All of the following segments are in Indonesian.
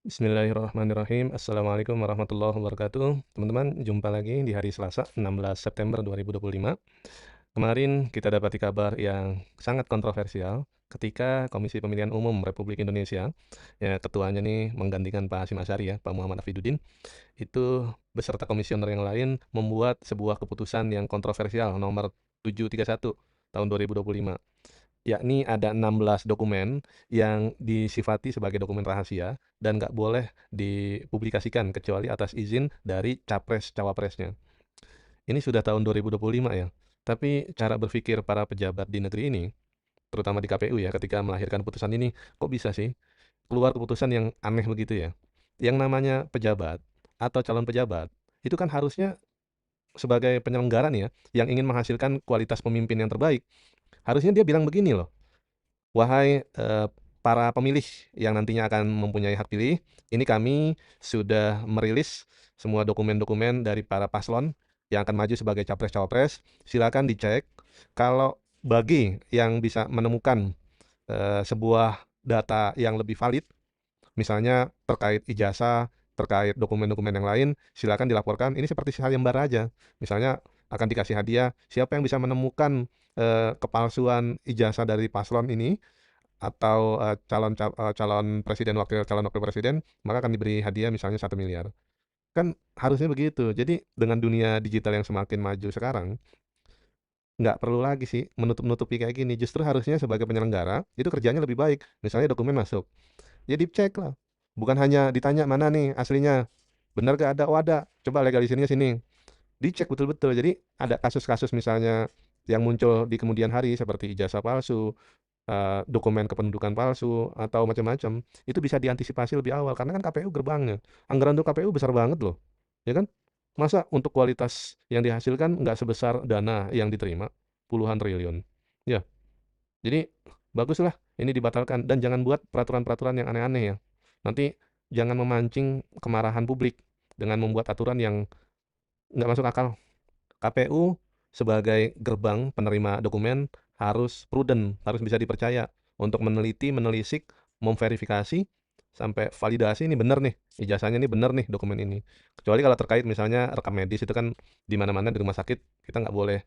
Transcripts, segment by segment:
Bismillahirrahmanirrahim. Assalamualaikum warahmatullahi wabarakatuh. Teman-teman, jumpa lagi di hari Selasa, 16 September 2025. Kemarin kita dapati kabar yang sangat kontroversial ketika Komisi Pemilihan Umum Republik Indonesia, ya ketuanya nih menggantikan Pak Hasyim Asyari ya, Pak Muhammad Hafidudin, itu beserta komisioner yang lain membuat sebuah keputusan yang kontroversial nomor 731 tahun 2025. Yakni ada 16 dokumen yang disifati sebagai dokumen rahasia dan nggak boleh dipublikasikan kecuali atas izin dari capres-cawapresnya. Ini sudah tahun 2025 ya, tapi cara berpikir para pejabat di negeri ini, terutama di KPU ya, ketika melahirkan putusan ini, kok bisa sih keluar keputusan yang aneh begitu ya? Yang namanya pejabat atau calon pejabat, itu kan harusnya sebagai penyelenggara nih ya, yang ingin menghasilkan kualitas pemimpin yang terbaik, harusnya dia bilang begini loh, "Wahai, para pemilih yang nantinya akan mempunyai hak pilih, ini kami sudah merilis semua dokumen-dokumen dari para paslon yang akan maju sebagai capres-cawapres. Silakan dicek. Kalau bagi yang bisa menemukan, sebuah data yang lebih valid, misalnya terkait ijazah, terkait dokumen-dokumen yang lain, silakan dilaporkan." Ini seperti sayembara aja. Misalnya akan dikasih hadiah, siapa yang bisa menemukan, kepalsuan ijazah dari paslon ini atau, calon presiden, calon wakil presiden, maka akan diberi hadiah misalnya 1 miliar. Kan harusnya begitu. Jadi dengan dunia digital yang semakin maju sekarang, nggak perlu lagi sih menutup-nutupi kayak gini. Justru harusnya sebagai penyelenggara, itu kerjanya lebih baik. Misalnya dokumen masuk, ya dicek lah. Bukan hanya ditanya, "Mana nih aslinya? Benar nggak ada?" "Oh ada." "Coba legalisirnya sini." Dicek betul-betul. Jadi ada kasus-kasus misalnya yang muncul di kemudian hari seperti ijazah palsu, dokumen kependudukan palsu, atau macam-macam, itu bisa diantisipasi lebih awal karena kan KPU gerbangnya. Anggaran untuk KPU besar banget loh, ya kan? Masa untuk kualitas yang dihasilkan nggak sebesar dana yang diterima, puluhan triliun. Ya, jadi baguslah ini dibatalkan dan jangan buat peraturan-peraturan yang aneh-aneh ya. Nanti jangan memancing kemarahan publik dengan membuat aturan yang nggak masuk akal. KPU sebagai gerbang penerima dokumen harus prudent, harus bisa dipercaya untuk meneliti, menelisik, memverifikasi, sampai validasi ini benar nih, ijazahnya ini benar nih dokumen ini. Kecuali kalau terkait misalnya rekam medis itu kan di mana-mana di rumah sakit kita nggak boleh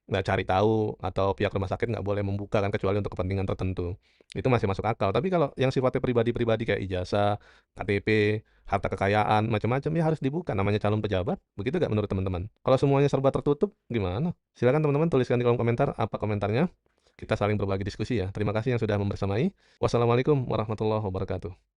nggak cari tahu atau pihak rumah sakit nggak boleh membuka kan kecuali untuk kepentingan tertentu. Itu masih masuk akal. Tapi kalau yang sifatnya pribadi-pribadi kayak ijazah, KTP, harta kekayaan, macam-macam ya harus dibuka namanya calon pejabat. Begitu nggak menurut teman-teman? Kalau semuanya serba tertutup gimana? Silakan teman-teman tuliskan di kolom komentar apa komentarnya. Kita saling berbagi diskusi ya. Terima kasih yang sudah membersamai. Wassalamualaikum warahmatullahi wabarakatuh.